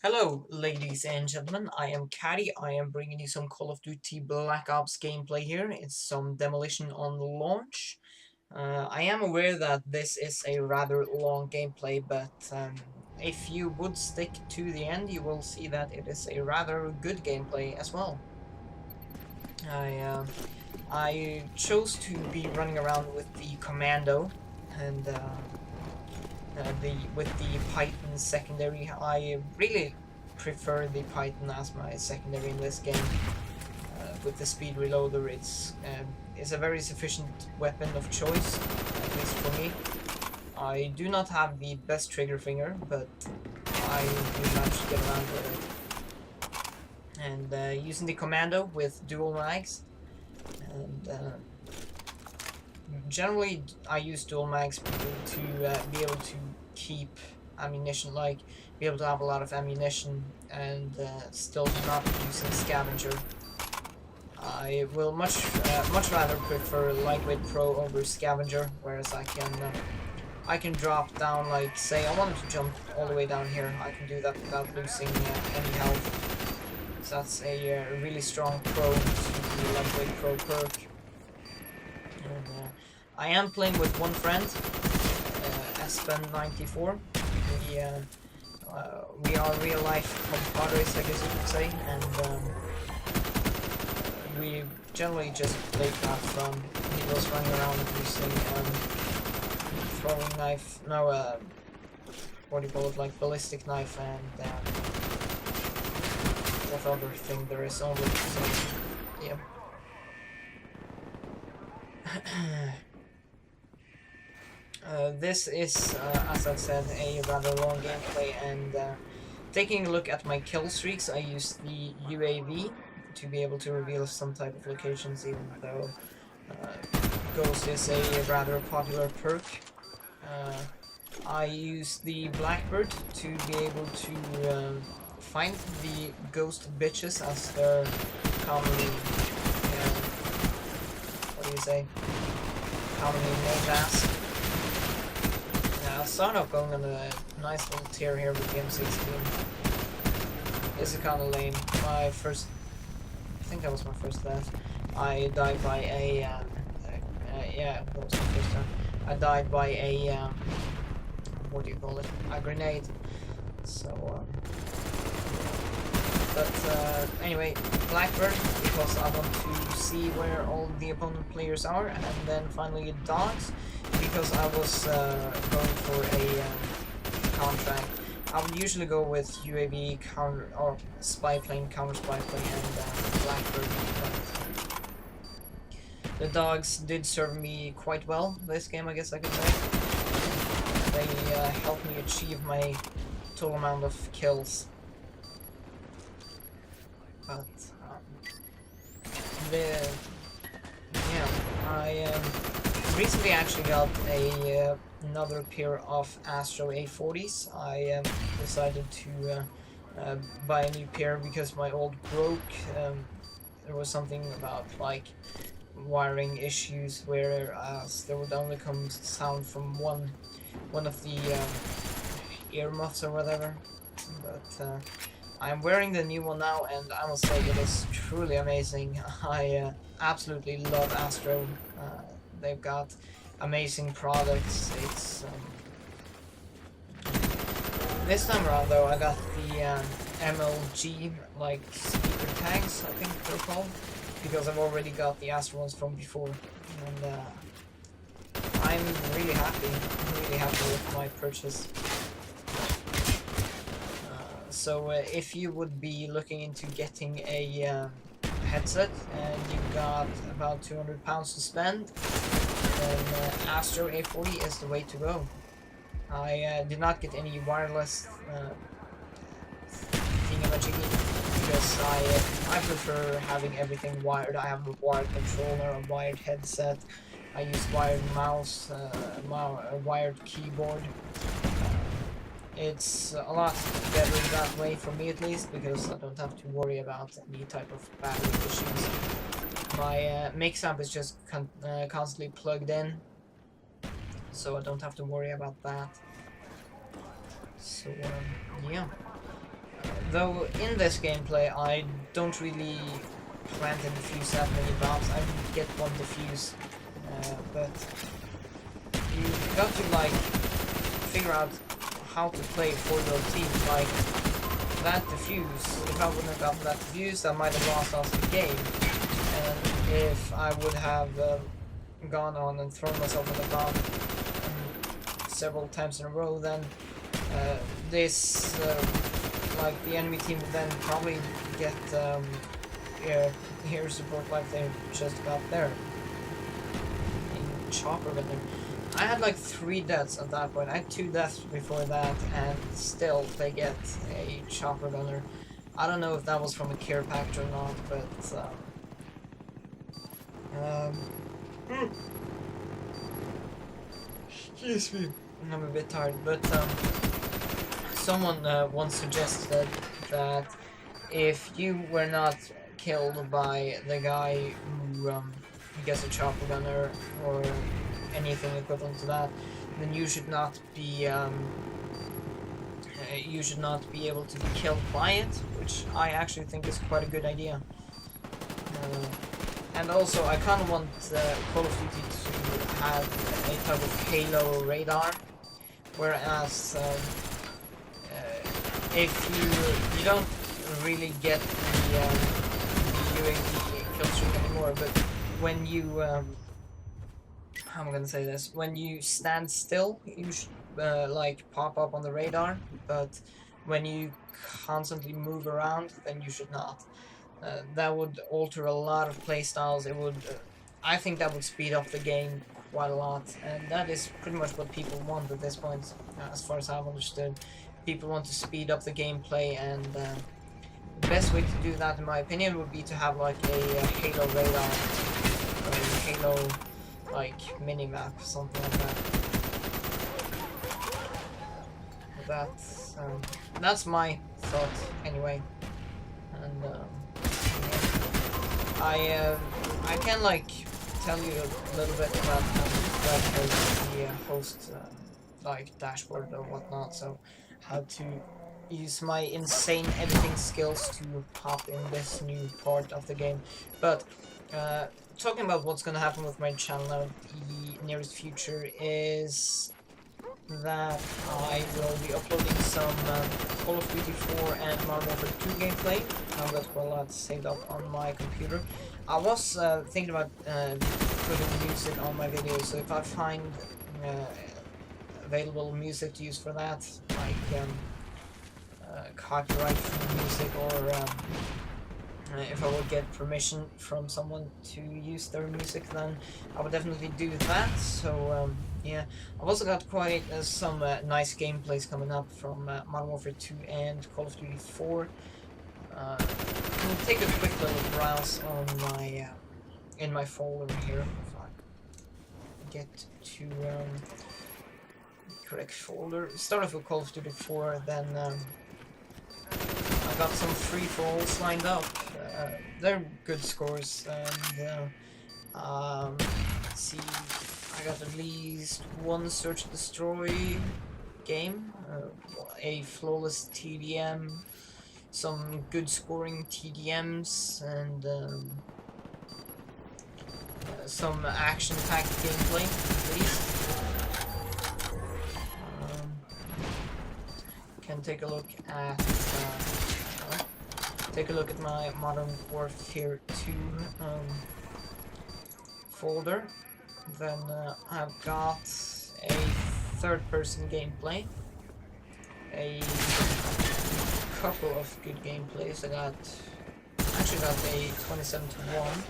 Hello, ladies and gentlemen. I am Caddy. I am bringing you some Call of Duty Black Ops gameplay here. It's some Demolition on launch. I am aware that this is a rather long gameplay, but if you would stick to the end, you will see that it is a rather good gameplay as well. I uh, I chose to be running around with the Commando and the with the Python secondary. I really prefer the Python as my secondary in this game. With the speed reloader, it's a very sufficient weapon of choice, at least for me. I do not have the best trigger finger, but I do manage to get around with it. And using the Commando with dual mags, and generally I use dual mags to be able to keep ammunition, like be able to have a lot of ammunition and still not using scavenger. I will much rather prefer lightweight pro over scavenger, whereas I can drop down, like say I wanted to jump all the way down here, I can do that without losing any health. So that's a really strong pro to the lightweight pro perk. And, I am playing with one friend, Espen94. We are real life compadres, I guess you could say, and we generally just play that from. He was running around using throwing knife, no, what do you call it, like ballistic knife, and what other thing there is only, so, yeah. This is, as I said, a rather long gameplay, and taking a look at my kill streaks, I used the UAV to be able to reveal some type of locations, even though Ghost is a rather popular perk. I used the Blackbird to be able to find the ghost bitches, as they're commonly, what do you say, commonly named as. I started off going on a nice little tier here with the M16. This is kind of lame. I think that was my first death. I died by a, yeah, that was my first time. I died by a, what do you call it? A grenade. So, anyway, Blackbird, because I want to see where all the opponent players are, and then finally Dogs, because I was going for a contract. I would usually go with UAV, counter, or spy plane, counter spy plane, and Blackbird, but the Dogs did serve me quite well this game, I guess I could say. They helped me achieve my total amount of kills. But I recently actually got another pair of Astro A40s. I decided to buy a new pair because my old broke. There was something about like wiring issues where there would only come sound from one of the earmuffs or whatever. But I'm wearing the new one now, and I must say it is truly amazing. I absolutely love Astro. They've got amazing products. It's this time around though, I got the MLG like speaker tags, I think they're called, because I've already got the Astro ones from before, and I'm really happy. I'm really happy with my purchase. So if you would be looking into getting a headset and you've got about £200 to spend, then Astro A40 is the way to go. I did not get any wireless thingamajiggy because I prefer having everything wired. I have a wired controller, a wired headset. I use wired mouse, a wired keyboard. It's a lot better that way for me, at least, because I don't have to worry about any type of battery issues. My mix amp is just constantly plugged in, so I don't have to worry about that. So yeah, Though in this gameplay I don't really plant and defuse that many bombs. I get one defuse, but you got to like figure out how to play for your team. Like that defuse, if I wouldn't have gotten that defuse, I might have lost us the game. And if I would have gone on and thrown myself in the bomb several times in a row, then this like the enemy team would then probably get air support like they just got there in chopper with them. I had like 3 deaths at that point. I had 2 deaths before that, and still they get a chopper gunner. I don't know if that was from a care package or not, but excuse me, I'm a bit tired. But someone once suggested that if you were not killed by the guy who gets a chopper gunner or anything equivalent to that, then you should not be able to be killed by it, which I actually think is quite a good idea. And also, I kind of want Call of Duty to have a type of Halo radar, whereas if you don't really get the UAV kill streak anymore, but when you how am I gonna say this? When you stand still, you should like pop up on the radar, but when you constantly move around, then you should not. That would alter a lot of playstyles. It would, I think that would speed up the game quite a lot, and that is pretty much what people want at this point, as far as I've understood. People want to speed up the gameplay, and the best way to do that, in my opinion, would be to have like a Halo radar, or a Halo like mini-map, something like that. That's my thought anyway. And I can like tell you a little bit about the host like dashboard or whatnot, so how to use my insane editing skills to pop in this new part of the game. But talking about what's gonna happen with my channel now in the nearest future is that I will be uploading some Call of Duty 4 and Modern Warfare 2 gameplay. I've got quite a lot saved up on my computer. I was thinking about putting music on my videos, so if I find available music to use for that, like copyright-free music, or if I would get permission from someone to use their music, then I would definitely do that. So yeah, I've also got quite some nice gameplays coming up from Modern Warfare 2 and Call of Duty 4. I'll take a quick little browse on my in my folder here. If I get to the correct folder, start off with Call of Duty 4, then I got some free-for-alls lined up. They're good scores, and let's see, I got at least one Search and Destroy game, a flawless TDM, some good scoring TDMs, and some action-packed gameplay, at least. Can take a look at my Modern Warfare 2 folder. Then I've got a third-person gameplay, a couple of good gameplays. I actually got a 27-1,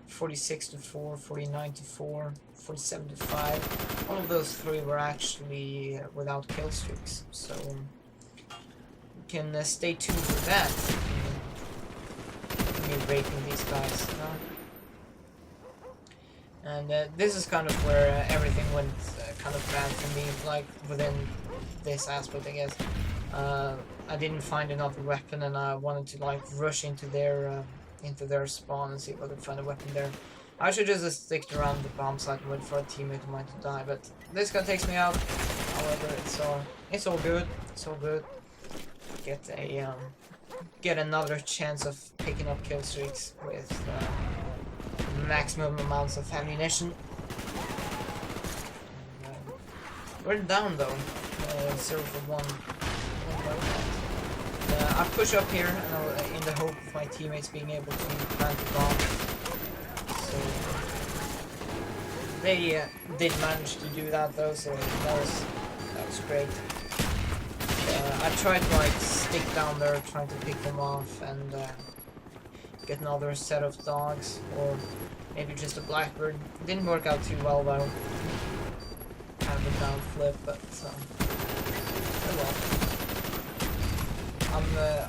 46-4, 49-4, 47-5. All of those 3 were actually without kill streaks, so you can stay tuned for that. Me raping these guys, and this is kind of where everything went kind of bad for me, like within this aspect, I guess. I didn't find another weapon, and I wanted to like rush into their spawn and see if I could find a weapon there. I should just stick around the bomb site and wait for a teammate who might die, but this guy takes me out. However, it's all good. It's all good. get another chance of picking up kill streaks with maximum amounts of ammunition. We're down though, 0 for 1. I push up here in the hope of my teammates being able to plant the bomb. So they did manage to do that though, so that was great. I tried to like stick down there, trying to pick them off and get another set of dogs, or maybe just a blackbird. Didn't work out too well though. Kind of a down flip, but oh well.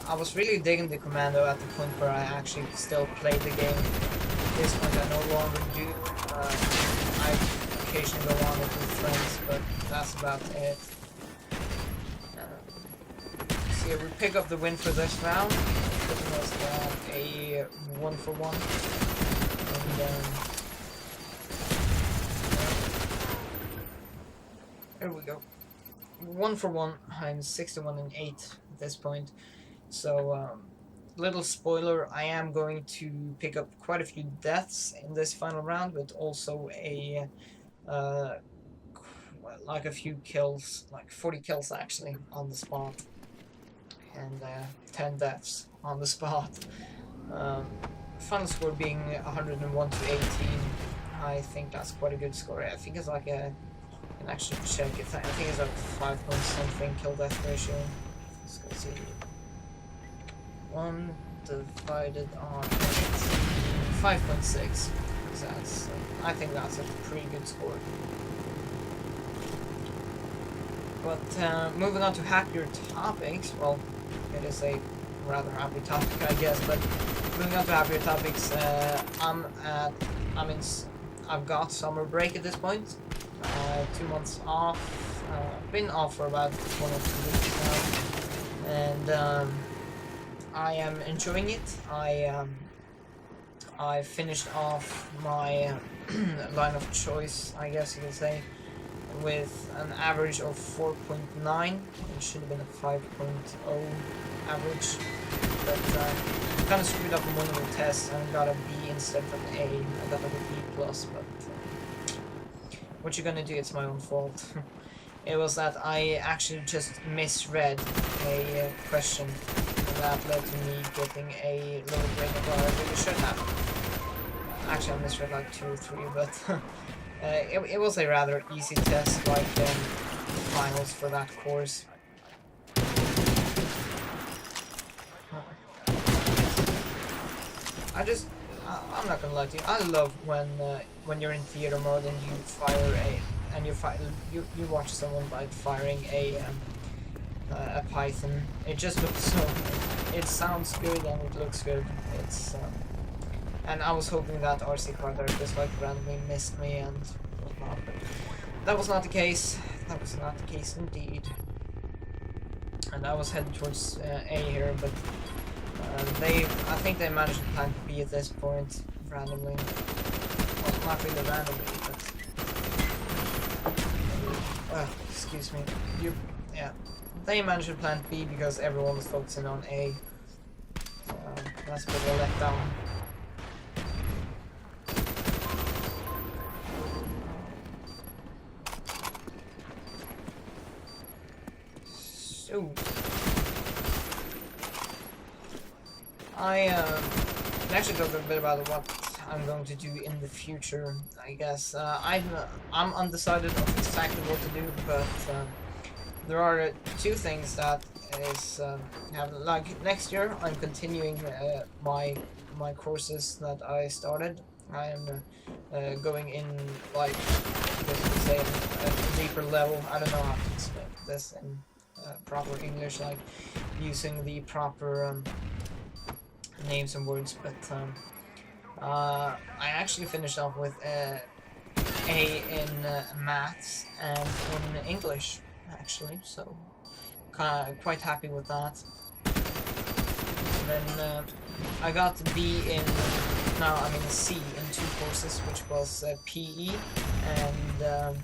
I was really digging the Commando at the point where I actually still played the game. At this point I no longer do. I occasionally go on it with friends, but that's about it. So yeah, we pick up the win for this round. Giving us a 1 for 1. And there we go. 1 for 1. I'm 61 and 8 at this point. So, little spoiler, I am going to pick up quite a few deaths in this final round, but also a like a few kills, like 40 kills actually on the spot, and 10 deaths on the spot. Final score being 101 to 18. I think that's quite a good score. I think it's like a. I can actually check it. I think it's like 5 point something kill death ratio. Let's go see. 1 divided on 5.6. That's, I think that's a pretty good score. But moving on to happier topics. Well, it is a rather happy topic, I guess. But moving on to happier topics, I've got summer break at this point. 2 months off. I've been off for about 1 or 2 weeks now, and I am enjoying it. I finished off my line of choice, I guess you could say, with an average of 4.9. It should have been a 5.0 average, but kind of screwed up on one of the tests and got a B instead of an A. I got like a B plus, but what you're gonna do? It's my own fault. It was that I actually just misread a question, and that led to me getting a lower grade than what I really should have. Actually, I misread like 2 or 3, but it was a rather easy test, like finals for that course. I'm not gonna lie to you. I love when you're in theater mode and you fire you watch someone like firing a python. It just looks so. It sounds good and it looks good. It's and I was hoping that RC Carter just like randomly missed me and whatnot, but that was not the case. That was not the case indeed. And I was heading towards A here, but I think they managed to plant B at this point randomly. Well, not really randomly, but excuse me. Yeah, they managed to plant B because everyone was focusing on A. So that's a bit of a letdown. So I can actually talk a bit about what I'm going to do in the future. I guess I'm undecided of exactly what to do, but there are 2 things that is like next year. I'm continuing my courses that I started. I am going in like say a deeper level. I don't know how to explain this in proper English, like using the proper names and words, but I actually finished off with A in maths and in English, actually, so quite happy with that. And then I got B in, C in 2 courses, which was PE and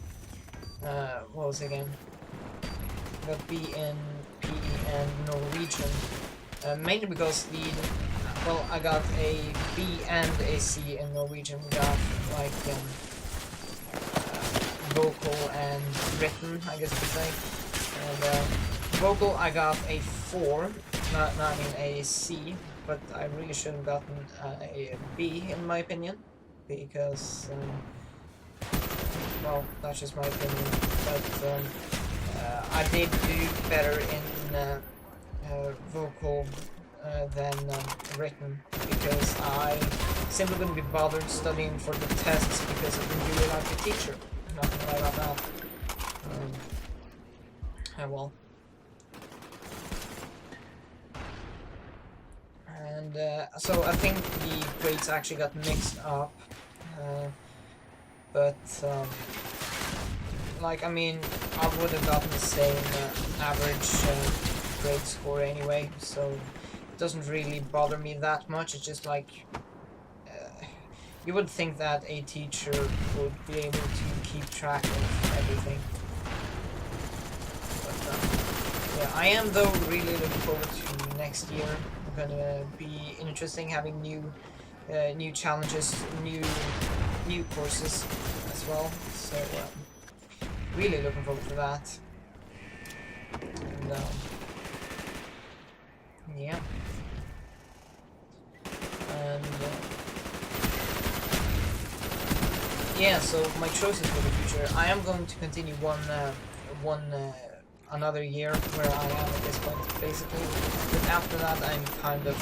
what was it again? I got B in PE and Norwegian. Mainly because well, I got a B and a C in Norwegian. We got like vocal and written, I guess you could say. And vocal, I got a 4, not I mean a C, but I really should have gotten a B in my opinion, because well, that's just my opinion. But I did do better in vocal than written, because I simply wouldn't be bothered studying for the tests because I didn't really like the teacher. Not gonna lie about that. Well. And so I think the grades actually got mixed up. But like, I mean, I would have gotten the same average grade score anyway, so it doesn't really bother me that much. It's just like, you would think that a teacher would be able to keep track of everything. But yeah, I am though really looking forward to next year. It's gonna be interesting having new challenges, new courses as well. So really looking forward to that. And yeah. And yeah, so my choices for the future. I am going to continue another year where I am at this point, basically. But after that, I'm kind of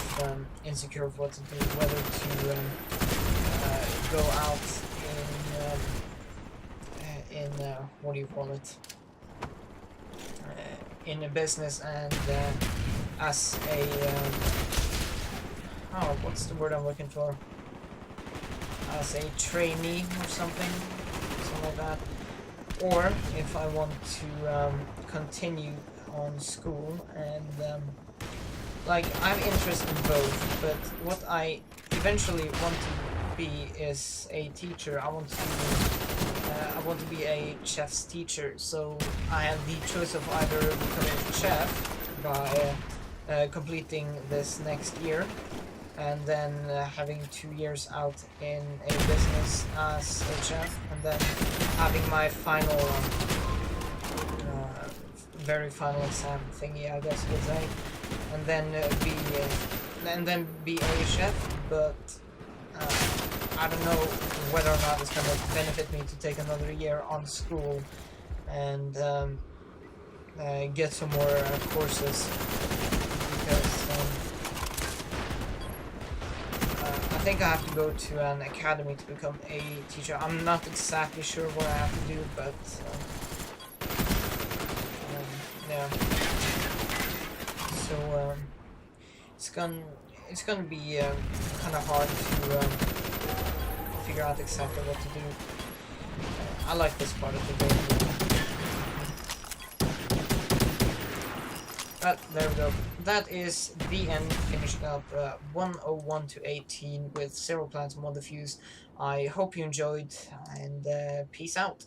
insecure of what to do, whether to go out in what do you call it? In a business and as a oh, what's the word I'm looking for? As a trainee or something like that. Or if I want to continue on school and like, I'm interested in both, but what I eventually want to be is a teacher. I want to be a chef's teacher, so I have the choice of either becoming a chef by completing this next year, and then having 2 years out in a business as a chef, and then having my final, very final exam thingy, I guess you could say, and then be a chef. But I don't know whether or not it's going to benefit me to take another year on school and get some more courses, because I think I have to go to an academy to become a teacher. I'm not exactly sure what I have to do, but yeah. So it's gonna be kind of hard to figure out exactly what to do. I like this part of the game. But there we go. That is the end, finishing up 101 to 18 with 0 plants and 1 diffuse. I hope you enjoyed, and peace out.